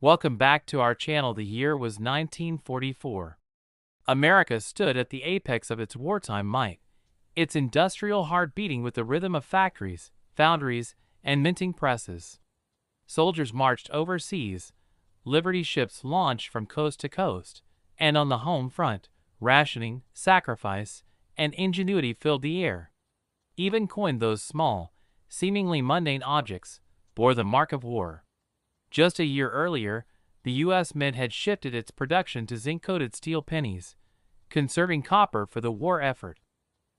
Welcome back to our channel. The year was 1944. America stood at the apex of its wartime might, its industrial heart beating with the rhythm of factories, foundries, and minting presses. Soldiers marched overseas, Liberty ships launched from coast to coast, and on the home front, rationing, sacrifice, and ingenuity filled the air. Even coin, those small, seemingly mundane objects, bore the mark of war. Just a year earlier, the U.S. Mint had shifted its production to zinc-coated steel pennies, conserving copper for the war effort.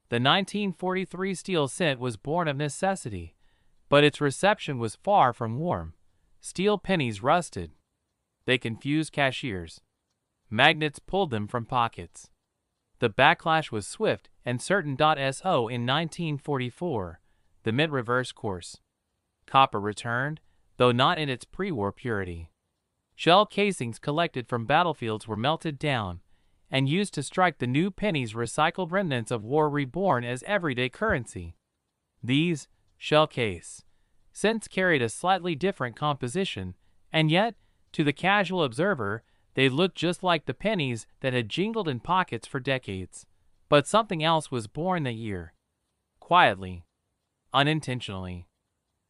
The 1943 steel cent was born of necessity, but its reception was far from warm. Steel pennies rusted. They confused cashiers. Magnets pulled them from pockets. The backlash was swift and certain. So in 1944, the Mint reversed course. Copper returned, though not in its pre-war purity. Shell casings collected from battlefields were melted down and used to strike the new pennies, recycled remnants of war reborn as everyday currency. These shell cents carried a slightly different composition, and yet, to the casual observer, they looked just like the pennies that had jingled in pockets for decades. But something else was born that year. Quietly. Unintentionally.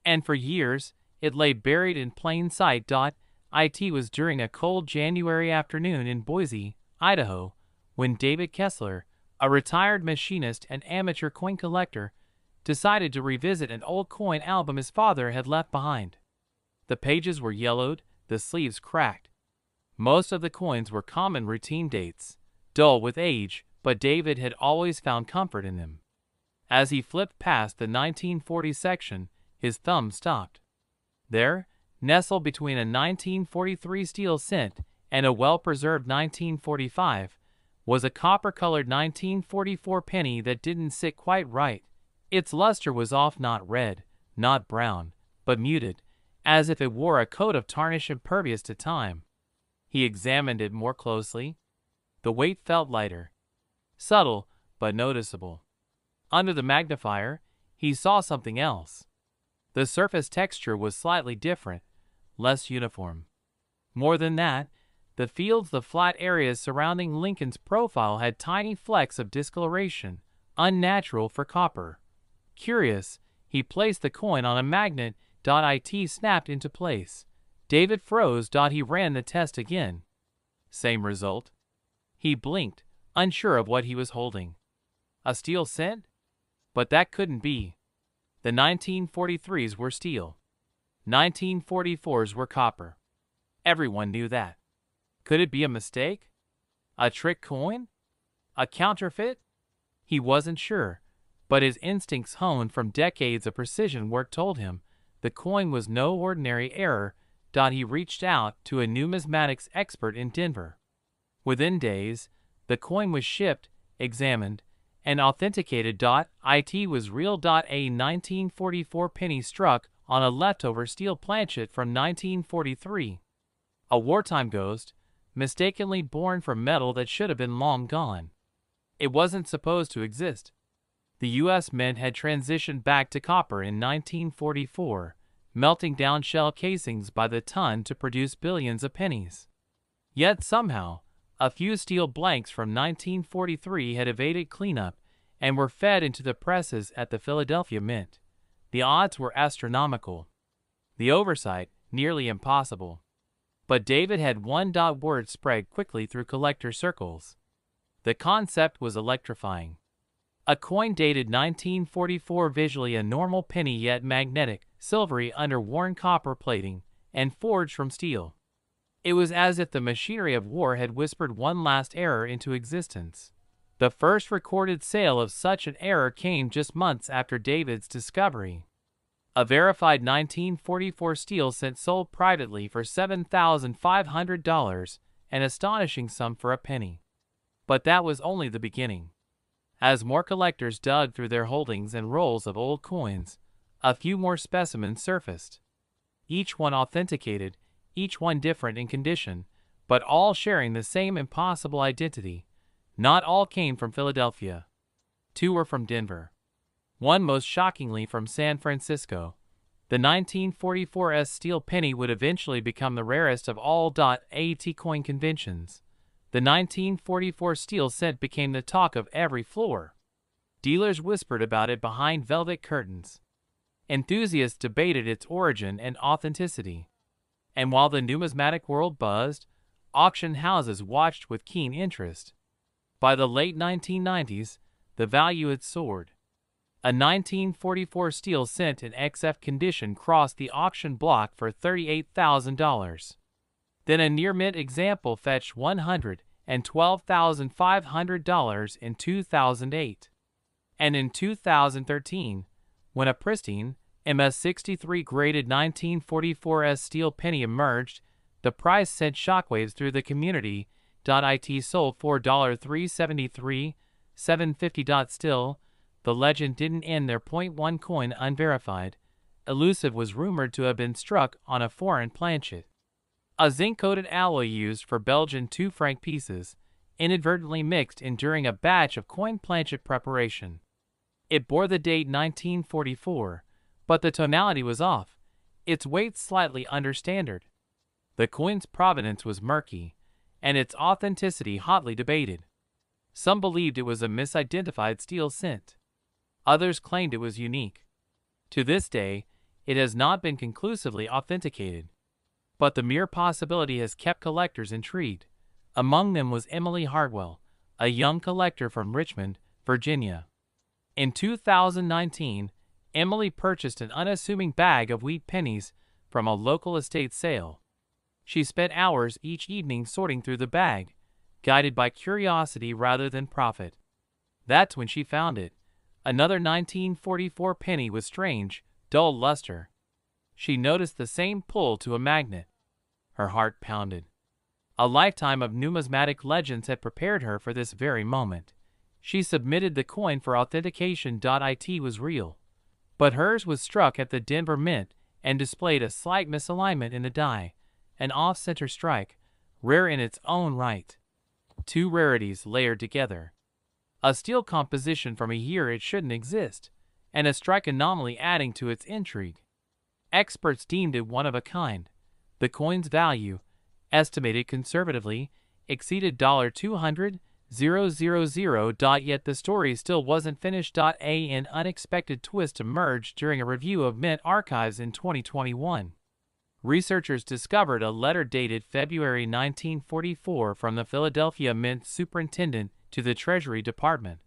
And for years, it lay buried in plain sight. It was during a cold January afternoon in Boise, Idaho, when David Kessler, a retired machinist and amateur coin collector, decided to revisit an old coin album his father had left behind. The pages were yellowed, the sleeves cracked. Most of the coins were common routine dates, dull with age, but David had always found comfort in them. As he flipped past the 1940 section, his thumb stopped. There, nestled between a 1943 steel cent and a well-preserved 1945, was a copper-colored 1944 penny that didn't sit quite right. Its luster was off, not red, not brown, but muted, as if it wore a coat of tarnish impervious to time. He examined it more closely. The weight felt lighter. Subtle, but noticeable. Under the magnifier, he saw something else. The surface texture was slightly different, less uniform. More than that, the fields, the flat areas surrounding Lincoln's profile had tiny flecks of discoloration, unnatural for copper. Curious, he placed the coin on a magnet. It snapped into place. David froze. He ran the test again. Same result. He blinked, unsure of what he was holding. A steel cent? But that couldn't be. The 1943s were steel. 1944s were copper. Everyone knew that. Could it be a mistake? A trick coin? A counterfeit? He wasn't sure, but his instincts, honed from decades of precision work, told him the coin was no ordinary error. He reached out to a numismatics expert in Denver. Within days, the coin was shipped, examined, and authenticated. It was real. A 1944 penny struck on a leftover steel planchet from 1943. A wartime ghost, mistakenly born from metal that should have been long gone. It wasn't supposed to exist. The U.S. Mint had transitioned back to copper in 1944, melting down shell casings by the ton to produce billions of pennies. Yet somehow, a few steel blanks from 1943 had evaded cleanup and were fed into the presses at the Philadelphia Mint. The odds were astronomical. The oversight nearly impossible. But David had one. Word spread quickly through collector circles. The concept was electrifying. A coin dated 1944, visually a normal penny, yet magnetic, silvery under worn copper plating, and forged from steel. It was as if the machinery of war had whispered one last error into existence. The first recorded sale of such an error came just months after David's discovery. A verified 1944 steel cent sold privately for $7,500, an astonishing sum for a penny. But that was only the beginning. As more collectors dug through their holdings and rolls of old coins, a few more specimens surfaced. Each one authenticated, each one different in condition, but all sharing the same impossible identity. Not all came from Philadelphia. 2 were from Denver. One, most shockingly, from San Francisco. The 1944's steel penny would eventually become the rarest of all. At coin conventions. The 1944 steel cent became the talk of every floor. Dealers whispered about it behind velvet curtains. Enthusiasts debated its origin and authenticity. And while the numismatic world buzzed, auction houses watched with keen interest. By the late 1990s, the value had soared. A 1944 steel cent in XF condition crossed the auction block for $38,000. Then a near-mint example fetched $112,500 in 2008. And in 2013, when a pristine, MS63 graded 1944's steel penny emerged, the price sent shockwaves through the community. It sold for $373, $750. Still, the legend didn't end there. .1 coin unverified, elusive was rumored to have been struck on a foreign planchet. A zinc-coated alloy used for Belgian 2-franc pieces, inadvertently mixed in during a batch of coin planchet preparation. It bore the date 1944, but the tonality was off, its weight slightly under standard. The coin's provenance was murky, and its authenticity hotly debated. Some believed it was a misidentified steel cent. Others claimed it was unique. To this day, it has not been conclusively authenticated. But the mere possibility has kept collectors intrigued. Among them was Emily Hartwell, a young collector from Richmond, Virginia. In 2019, Emily purchased an unassuming bag of wheat pennies from a local estate sale. She spent hours each evening sorting through the bag, guided by curiosity rather than profit. That's when she found it. Another 1944 penny with strange, dull luster. She noticed the same pull to a magnet. Her heart pounded. A lifetime of numismatic legends had prepared her for this very moment. She submitted the coin for authentication. It was real. But hers was struck at the Denver Mint and displayed a slight misalignment in the die, an off-center strike, rare in its own right. Two rarities layered together. A steel composition from a year it shouldn't exist, and a strike anomaly adding to its intrigue. Experts deemed it one of a kind. The coin's value, estimated conservatively, exceeded $200,000. Yet the story still wasn't finished. An unexpected twist emerged during a review of Mint archives in 2021. Researchers discovered a letter dated February 1944 from the Philadelphia Mint superintendent to the Treasury Department.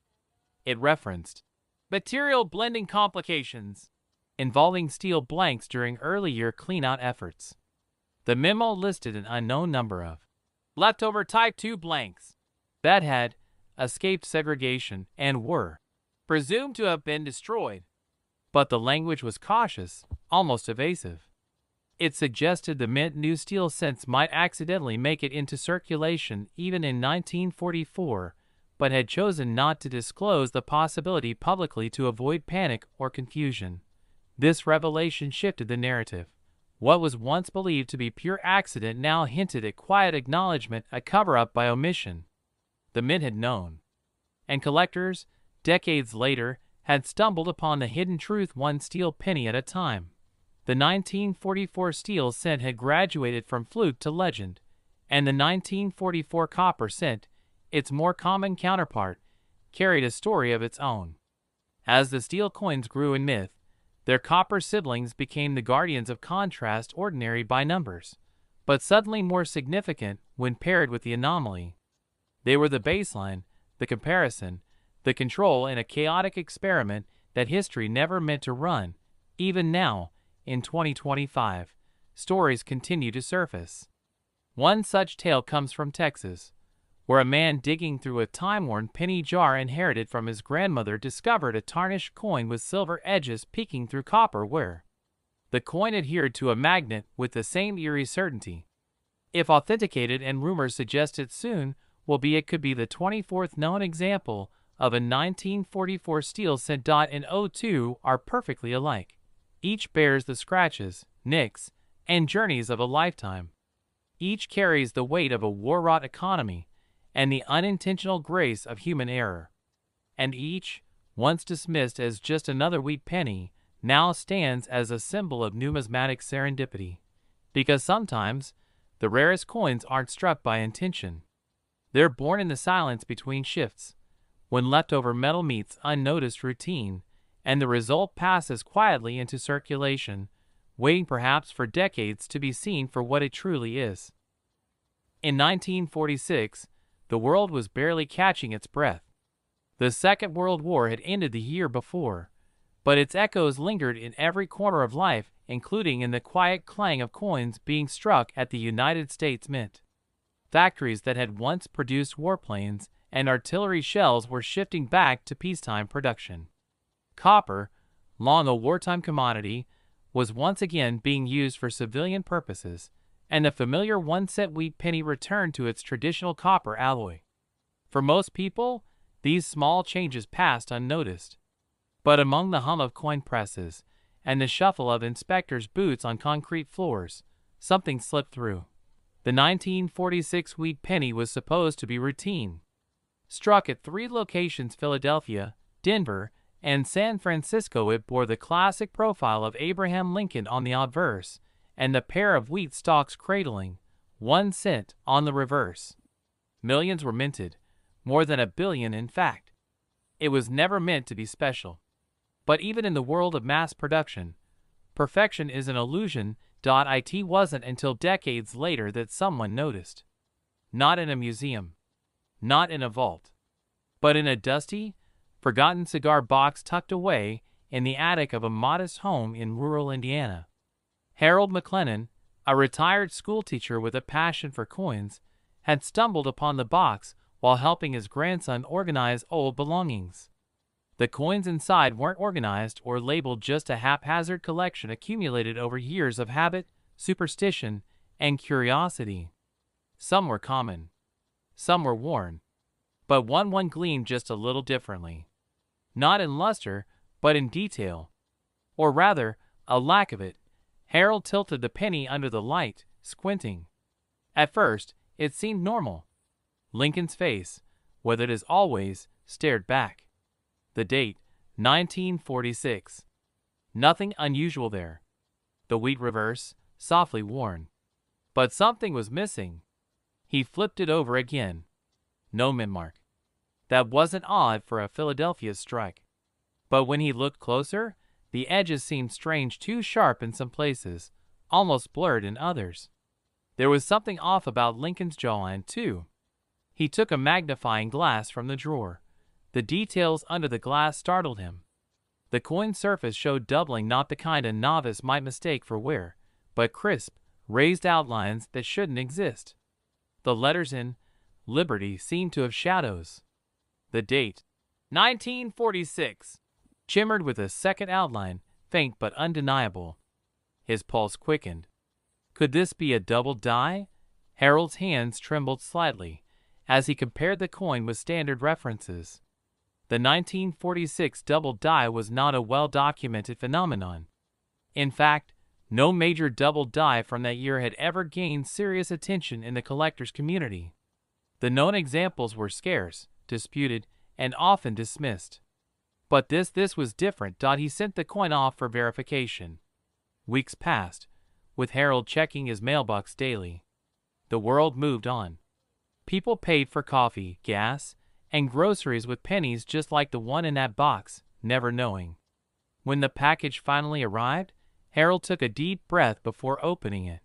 It referenced material blending complications involving steel blanks during early-year cleanout efforts. The memo listed an unknown number of leftover Type 2 blanks that had escaped segregation and were presumed to have been destroyed. But the language was cautious, almost evasive. It suggested the Mint new steel cents might accidentally make it into circulation even in 1944, but had chosen not to disclose the possibility publicly to avoid panic or confusion. This revelation shifted the narrative. What was once believed to be pure accident now hinted at quiet acknowledgement, a cover-up by omission. The Mint had known. And collectors, decades later, had stumbled upon the hidden truth one steel penny at a time. The 1944 steel cent had graduated from fluke to legend, and the 1944 copper cent, its more common counterpart, carried a story of its own. As the steel coins grew in myth, their copper siblings became the guardians of contrast, ordinary by numbers, but suddenly more significant when paired with the anomaly. They were the baseline, the comparison, the control in a chaotic experiment that history never meant to run. Even now, in 2025, stories continue to surface. One such tale comes from Texas, where a man digging through a time-worn penny jar inherited from his grandmother discovered a tarnished coin with silver edges peeking through copper wire. The coin adhered to a magnet with the same eerie certainty. If authenticated, and rumors suggest it soon will be, it could be the 24th known example of a 1944 steel cent. And O2 are perfectly alike. Each bears the scratches, nicks, and journeys of a lifetime. Each carries the weight of a war-wrought economy and the unintentional grace of human error. And each, once dismissed as just another wheat penny, now stands as a symbol of numismatic serendipity, because sometimes the rarest coins aren't struck by intention. They're born in the silence between shifts, when leftover metal meets unnoticed routine, and the result passes quietly into circulation, waiting perhaps for decades to be seen for what it truly is. In 1946, the world was barely catching its breath. The Second World War had ended the year before, but its echoes lingered in every corner of life, including in the quiet clang of coins being struck at the United States Mint. Factories that had once produced warplanes and artillery shells were shifting back to peacetime production. Copper, long a wartime commodity, was once again being used for civilian purposes, and the familiar 1-cent wheat penny returned to its traditional copper alloy. For most people, these small changes passed unnoticed. But among the hum of coin presses and the shuffle of inspectors' boots on concrete floors, something slipped through. The 1946 wheat penny was supposed to be routine. Struck at 3 locations, Philadelphia, Denver, and San Francisco, it bore the classic profile of Abraham Lincoln on the obverse and the pair of wheat stalks cradling 1 cent on the reverse. Millions were minted, more than $1 billion in fact. It was never meant to be special. But even in the world of mass production, perfection is an illusion. It wasn't until decades later that someone noticed. Not in a museum, not in a vault, but in a dusty, forgotten cigar box tucked away in the attic of a modest home in rural Indiana. Harold McLennan, a retired schoolteacher with a passion for coins, had stumbled upon the box while helping his grandson organize old belongings. The coins inside weren't organized or labeled, just a haphazard collection accumulated over years of habit, superstition, and curiosity. Some were common, some were worn, but one gleamed just a little differently. Not in luster, but in detail, or rather, a lack of it. Harold tilted the penny under the light, squinting. At first, it seemed normal. Lincoln's face, weathered as always, stared back. The date, 1946. Nothing unusual there. The wheat reverse, softly worn. But something was missing. He flipped it over again. No mint mark. That wasn't odd for a Philadelphia strike. But when he looked closer, the edges seemed strange, too sharp in some places, almost blurred in others. There was something off about Lincoln's jawline, too. He took a magnifying glass from the drawer. The details under the glass startled him. The coin surface showed doubling, not the kind a novice might mistake for wear, but crisp, raised outlines that shouldn't exist. The letters in Liberty seemed to have shadows. The date, 1946, shimmered with a second outline, faint but undeniable. His pulse quickened. Could this be a double die? Harold's hands trembled slightly as he compared the coin with standard references. The 1946 double die was not a well-documented phenomenon. In fact, no major double die from that year had ever gained serious attention in the collector's community. The known examples were scarce, disputed, and often dismissed. But this was different. He sent the coin off for verification. Weeks passed, with Harold checking his mailbox daily. The world moved on. People paid for coffee, gas, and groceries with pennies just like the one in that box, never knowing. When the package finally arrived, Harold took a deep breath before opening it.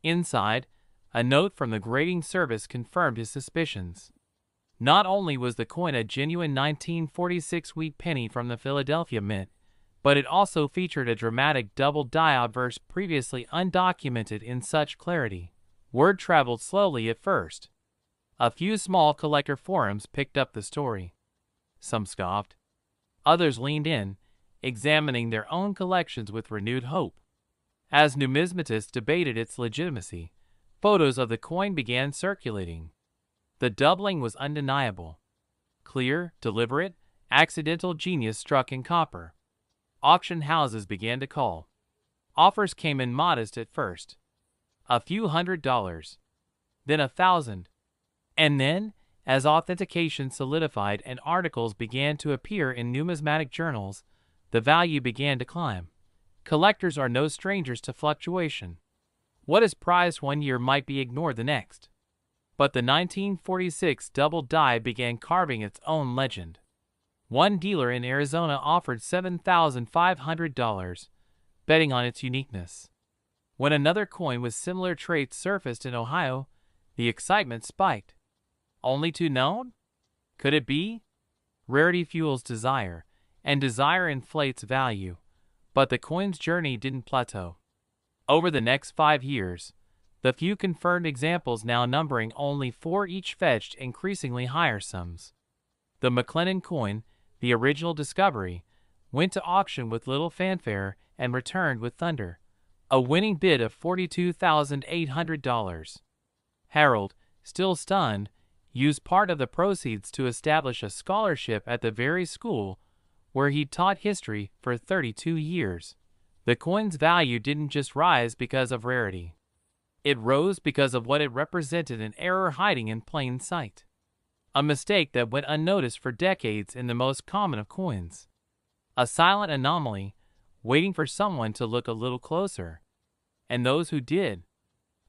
Inside, a note from the grading service confirmed his suspicions. Not only was the coin a genuine 1946 wheat penny from the Philadelphia Mint, but it also featured a dramatic double die obverse previously undocumented in such clarity. Word traveled slowly at first. A few small collector forums picked up the story. Some scoffed. Others leaned in, examining their own collections with renewed hope. As numismatists debated its legitimacy, photos of the coin began circulating. The doubling was undeniable. Clear, deliberate, accidental genius struck in copper. Auction houses began to call. Offers came in modest at first. A few $100s. Then 1,000. And then, as authentication solidified and articles began to appear in numismatic journals, the value began to climb. Collectors are no strangers to fluctuation. What is prized one year might be ignored the next. But the 1946 double die began carving its own legend. One dealer in Arizona offered $7,500, betting on its uniqueness. When another coin with similar traits surfaced in Ohio, the excitement spiked. Only too known? Could it be? Rarity fuels desire, and desire inflates value. But the coin's journey didn't plateau. Over the next 5 years, the few confirmed examples now numbering only 4 each fetched increasingly higher sums. The McLennan coin, the original discovery, went to auction with little fanfare and returned with thunder, a winning bid of $42,800. Harold, still stunned, used part of the proceeds to establish a scholarship at the very school where he'd taught history for 32 years. The coin's value didn't just rise because of rarity. It rose because of what it represented: an error hiding in plain sight. A mistake that went unnoticed for decades in the most common of coins. A silent anomaly, waiting for someone to look a little closer. And those who did,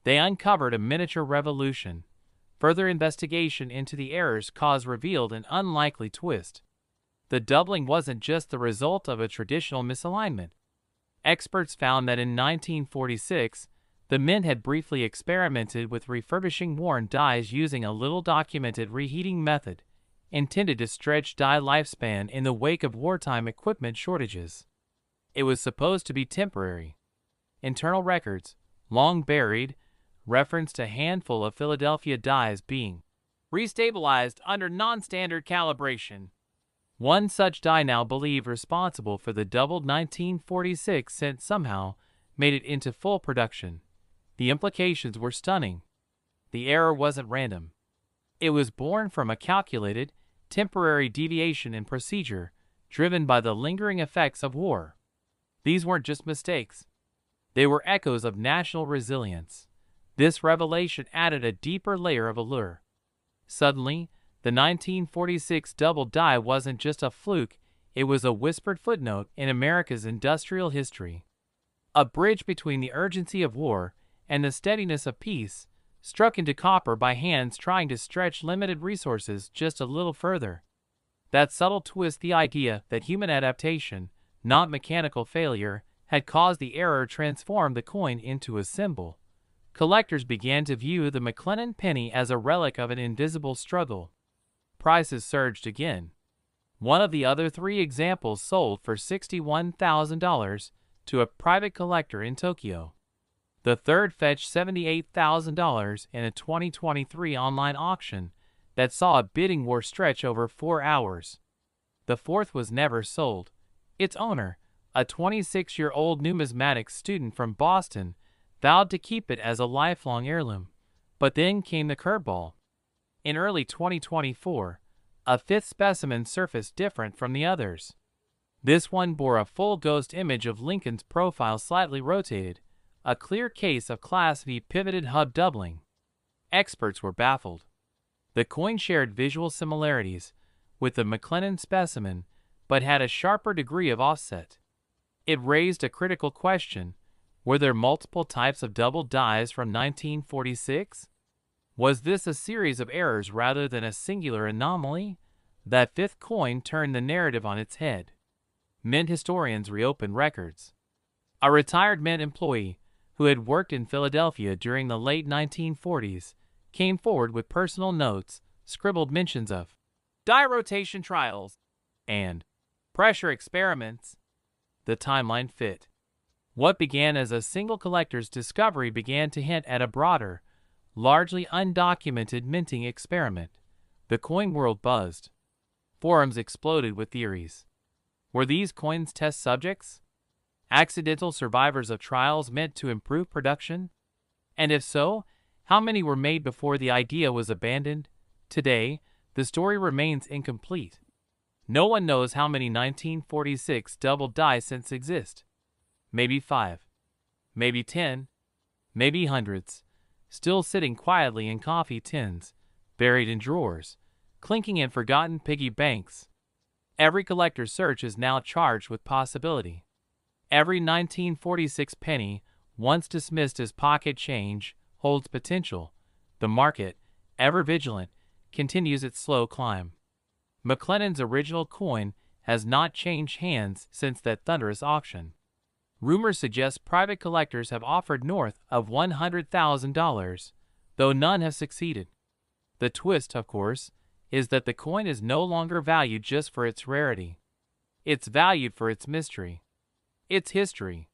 they uncovered a miniature revolution. Further investigation into the error's cause revealed an unlikely twist. The doubling wasn't just the result of a traditional misalignment. Experts found that in 1946, the mint had briefly experimented with refurbishing worn dies using a little-documented reheating method intended to stretch die lifespan in the wake of wartime equipment shortages. It was supposed to be temporary. Internal records, long buried, referenced a handful of Philadelphia dies being restabilized under non-standard calibration. One such die, now believed responsible for the doubled 1946 cent, somehow made it into full production. The implications were stunning. The error wasn't random. It was born from a calculated, temporary deviation in procedure driven by the lingering effects of war. These weren't just mistakes. They were echoes of national resilience. This revelation added a deeper layer of allure. Suddenly, the 1946 double die wasn't just a fluke, it was a whispered footnote in America's industrial history. A bridge between the urgency of war and the steadiness of peace, struck into copper by hands trying to stretch limited resources just a little further. That subtle twist, the idea that human adaptation, not mechanical failure, had caused the error, transformed the coin into a symbol. Collectors began to view the McLennan penny as a relic of an invisible struggle. Prices surged again. One of the other 3 examples sold for $61,000 to a private collector in Tokyo. The third fetched $78,000 in a 2023 online auction that saw a bidding war stretch over 4 hours. The fourth was never sold. Its owner, a 26-year-old numismatics student from Boston, vowed to keep it as a lifelong heirloom. But then came the curveball. In early 2024, a 5th specimen surfaced different from the others. This one bore a full ghost image of Lincoln's profile slightly rotated, a clear case of Class V pivoted hub doubling. Experts were baffled. The coin shared visual similarities with the McLennan specimen, but had a sharper degree of offset. It raised a critical question: were there multiple types of double dies from 1946? Was this a series of errors rather than a singular anomaly? That 5th coin turned the narrative on its head. Mint historians reopened records. A retired mint employee who had worked in Philadelphia during the late 1940s came forward with personal notes, scribbled mentions of die rotation trials and pressure experiments. The timeline fit. What began as a single collector's discovery began to hint at a broader, largely undocumented minting experiment. The coin world buzzed. Forums exploded with theories. Were these coins test subjects? Accidental survivors of trials meant to improve production? And if so, how many were made before the idea was abandoned? Today, the story remains incomplete. No one knows how many 1946 double die cents exist. Maybe 5. Maybe 10. Maybe hundreds. Still sitting quietly in coffee tins, buried in drawers, clinking in forgotten piggy banks. Every collector's search is now charged with possibility. Every 1946 penny, once dismissed as pocket change, holds potential. The market, ever vigilant, continues its slow climb. McLennan's original coin has not changed hands since that thunderous auction. Rumors suggest private collectors have offered north of $100,000, though none have succeeded. The twist, of course, is that the coin is no longer valued just for its rarity. It's valued for its mystery, its history,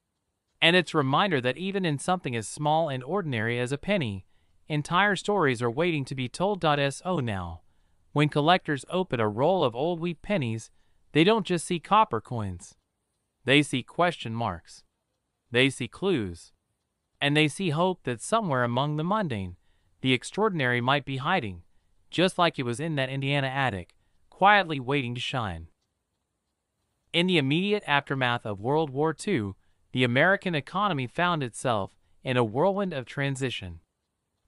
and its reminder that even in something as small and ordinary as a penny, entire stories are waiting to be told. So now, when collectors open a roll of old wheat pennies, they don't just see copper coins. They see question marks. They see clues. And they see hope that somewhere among the mundane, the extraordinary might be hiding, just like it was in that Indiana attic, quietly waiting to shine. In the immediate aftermath of World War II, the American economy found itself in a whirlwind of transition.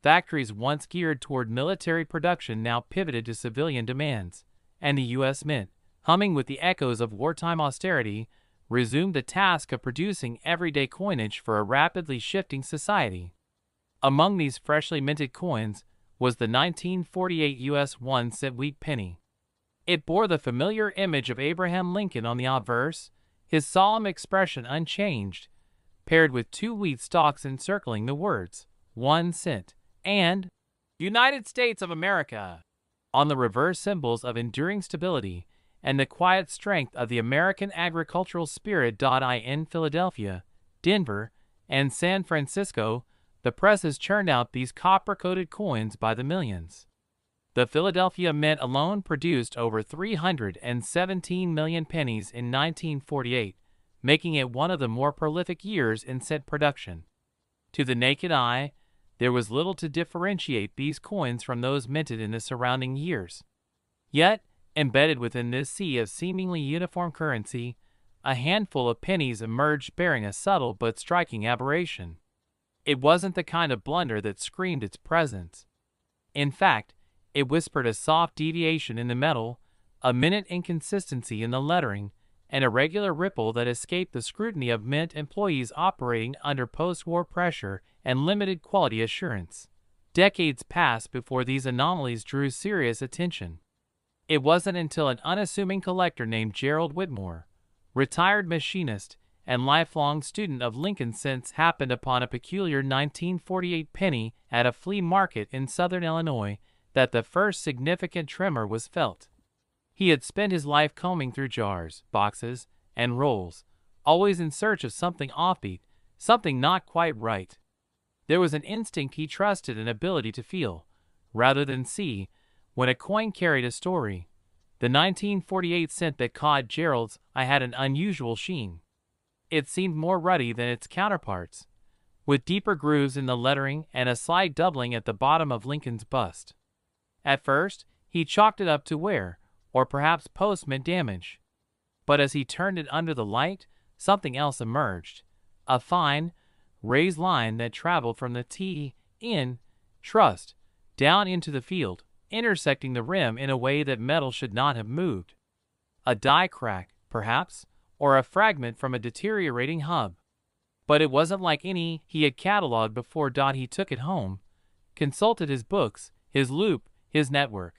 Factories once geared toward military production now pivoted to civilian demands, and the U.S. Mint, humming with the echoes of wartime austerity, resumed the task of producing everyday coinage for a rapidly shifting society. Among these freshly minted coins was the 1948 U.S. 1-cent wheat penny. It bore the familiar image of Abraham Lincoln on the obverse, his solemn expression unchanged, paired with two wheat stalks encircling the words, 1 cent, and United States of America, on the reverse, symbols of enduring stability and the quiet strength of the American agricultural spirit. In Philadelphia, Denver, and San Francisco, the presses churned out these copper-coated coins by the millions. The Philadelphia Mint alone produced over 317 million pennies in 1948, making it one of the more prolific years in cent production. To the naked eye, there was little to differentiate these coins from those minted in the surrounding years. Yet, embedded within this sea of seemingly uniform currency, a handful of pennies emerged bearing a subtle but striking aberration. It wasn't the kind of blunder that screamed its presence. In fact, it whispered a soft deviation in the metal, a minute inconsistency in the lettering, and a regular ripple that escaped the scrutiny of Mint employees operating under post-war pressure and limited quality assurance. Decades passed before these anomalies drew serious attention. It wasn't until an unassuming collector named Gerald Whitmore, retired machinist and lifelong student of Lincoln cents, happened upon a peculiar 1948 penny at a flea market in southern Illinois that the first significant tremor was felt. He had spent his life combing through jars, boxes, and rolls, always in search of something offbeat, something not quite right. There was an instinct he trusted, an ability to feel, rather than see, when a coin carried a story. The 1948 cent that caught Gerald's eye had an unusual sheen. It seemed more ruddy than its counterparts, with deeper grooves in the lettering and a slight doubling at the bottom of Lincoln's bust. At first, he chalked it up to wear, or perhaps post-mint damage. But as he turned it under the light, something else emerged, a fine, raised line that traveled from the T in trust down into the field, intersecting the rim in a way that metal should not have moved. A die crack, perhaps, or a fragment from a deteriorating hub. But it wasn't like any he had cataloged before. He took it home, consulted his books, his loop, his network.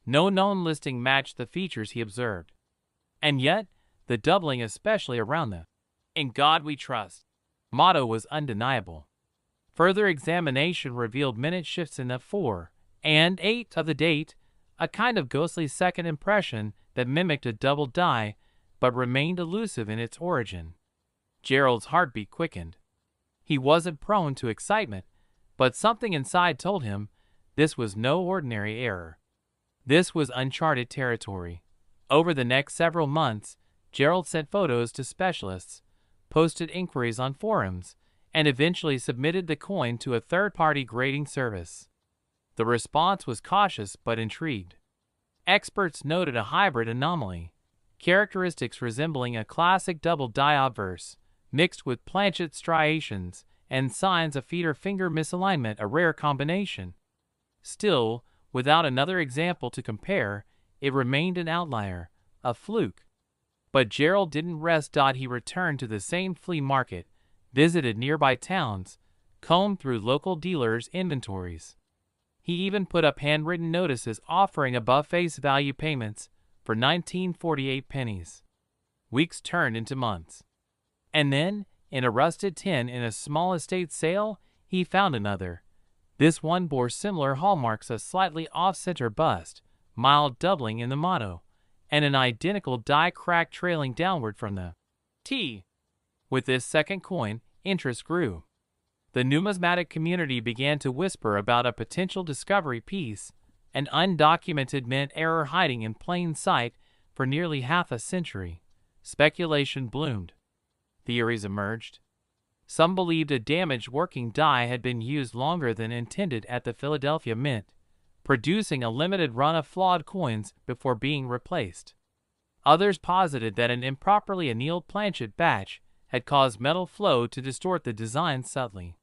No known listing matched the features he observed. And yet, the doubling, especially around the "In God We Trust" motto, was undeniable. Further examination revealed minute shifts in the 4 and 8 of the date, a kind of ghostly second impression that mimicked a double die but remained elusive in its origin. Gerald's heartbeat quickened. He wasn't prone to excitement, but something inside told him this was no ordinary error. This was uncharted territory. Over the next several months, Gerald sent photos to specialists, posted inquiries on forums, and eventually submitted the coin to a third-party grading service. The response was cautious but intrigued. Experts noted a hybrid anomaly, characteristics resembling a classic double die obverse, mixed with planchet striations and signs of feet or finger misalignment, a rare combination. Still, without another example to compare, it remained an outlier, a fluke. But Gerald didn't rest. He returned to the same flea market, visited nearby towns, combed through local dealers' inventories. He even put up handwritten notices offering above face value payments for 1948 pennies. Weeks turned into months. And then, in a rusted tin in a small estate sale, he found another. This one bore similar hallmarks: a slightly off-center bust, mild doubling in the motto, and an identical die crack trailing downward from the T. With this second coin, interest grew. The numismatic community began to whisper about a potential discovery piece, an undocumented mint error hiding in plain sight for nearly half a century. Speculation bloomed. Theories emerged. Some believed a damaged working die had been used longer than intended at the Philadelphia Mint, producing a limited run of flawed coins before being replaced. Others posited that an improperly annealed planchet batch had caused metal flow to distort the design subtly.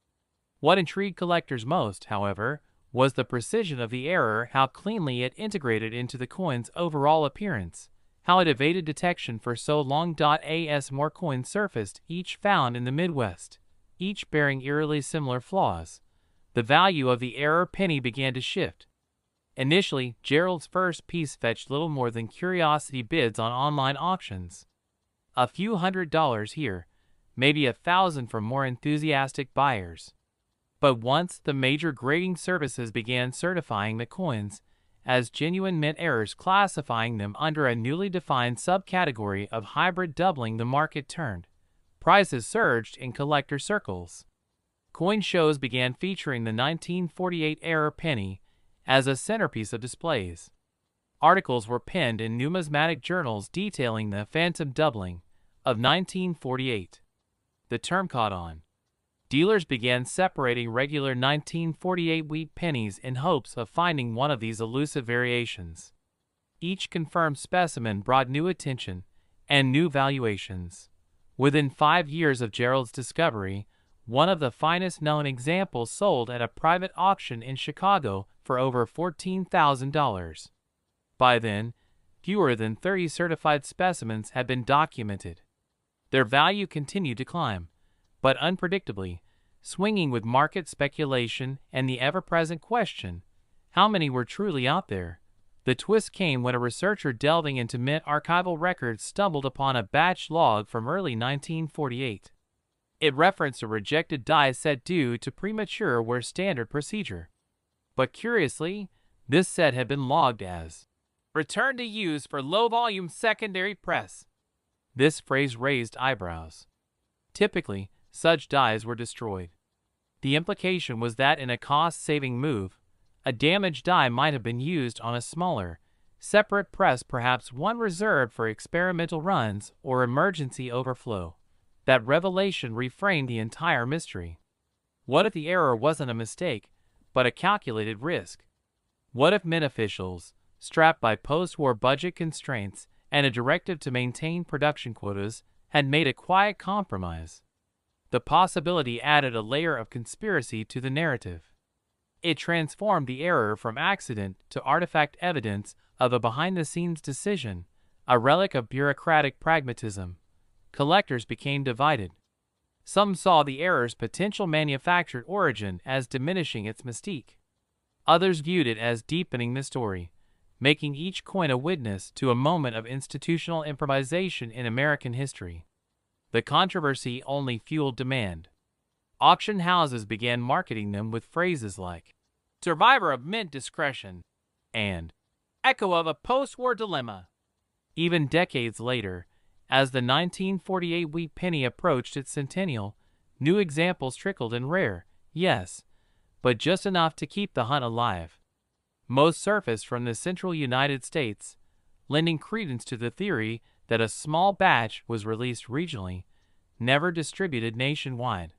What intrigued collectors most, however, was the precision of the error, how cleanly it integrated into the coin's overall appearance, how it evaded detection for so long. As more coins surfaced, each found in the Midwest, each bearing eerily similar flaws, the value of the error penny began to shift. Initially, Gerald's first piece fetched little more than curiosity bids on online auctions. A few $100s here, maybe 1,000 from more enthusiastic buyers. But once the major grading services began certifying the coins as genuine mint errors, classifying them under a newly defined subcategory of hybrid doubling, the market turned. Prices surged in collector circles. Coin shows began featuring the 1948 error penny as a centerpiece of displays. Articles were penned in numismatic journals detailing the phantom doubling of 1948. The term caught on. Dealers began separating regular 1948 wheat pennies in hopes of finding one of these elusive variations. Each confirmed specimen brought new attention and new valuations. Within 5 years of Gerald's discovery, one of the finest known examples sold at a private auction in Chicago for over $14,000. By then, fewer than 30 certified specimens had been documented. Their value continued to climb, but unpredictably, swinging with market speculation and the ever-present question, how many were truly out there? The twist came when a researcher delving into mint archival records stumbled upon a batch log from early 1948. It referenced a rejected die set due to premature where standard procedure. But curiously, this set had been logged as returned to use for low-volume secondary press. This phrase raised eyebrows. Typically, such dies were destroyed. The implication was that in a cost-saving move, a damaged die might have been used on a smaller, separate press, perhaps one reserved for experimental runs or emergency overflow. That revelation reframed the entire mystery. What if the error wasn't a mistake, but a calculated risk? What if mint officials, strapped by post-war budget constraints and a directive to maintain production quotas, had made a quiet compromise? The possibility added a layer of conspiracy to the narrative. It transformed the error from accident to artifact evidence of a behind-the-scenes decision, a relic of bureaucratic pragmatism. Collectors became divided. Some saw the error's potential manufactured origin as diminishing its mystique. Others viewed it as deepening the story, making each coin a witness to a moment of institutional improvisation in American history. The controversy only fueled demand. Auction houses began marketing them with phrases like, "survivor of mint discretion," and "echo of a post-war dilemma." Even decades later, as the 1948 wheat penny approached its centennial, new examples trickled in, rare, yes, but just enough to keep the hunt alive. Most surfaced from the central United States, lending credence to the theory that a small batch was released regionally, never distributed nationwide.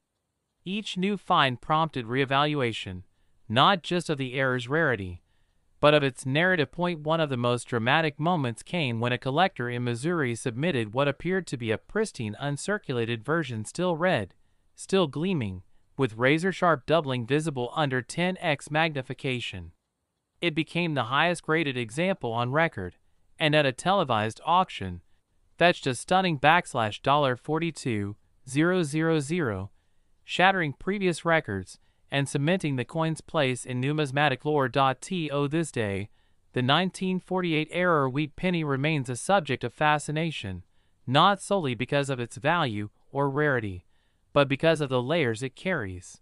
Each new find prompted reevaluation, not just of the error's rarity, but of its narrative point. One of the most dramatic moments came when a collector in Missouri submitted what appeared to be a pristine uncirculated version, still red, still gleaming, with razor-sharp doubling visible under 10x magnification. It became the highest graded example on record, and at a televised auction, fetched a stunning $42,000, shattering previous records and cementing the coin's place in numismatic lore. To this day, the 1948 error wheat penny remains a subject of fascination, not solely because of its value or rarity, but because of the layers it carries.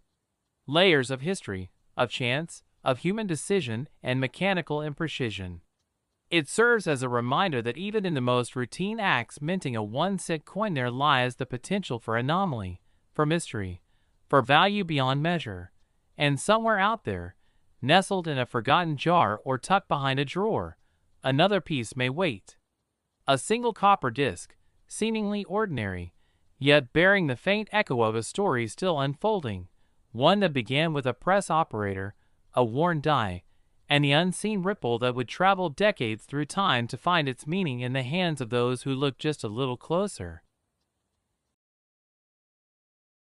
Layers of history, of chance, of human decision and mechanical imprecision. It serves as a reminder that even in the most routine acts minting a 1-cent coin there lies the potential for anomaly, for mystery, for value beyond measure. And somewhere out there, nestled in a forgotten jar or tucked behind a drawer, another piece may wait. A single copper disc, seemingly ordinary, yet bearing the faint echo of a story still unfolding, one that began with a press operator, a worn die, and the unseen ripple that would travel decades through time to find its meaning in the hands of those who looked just a little closer.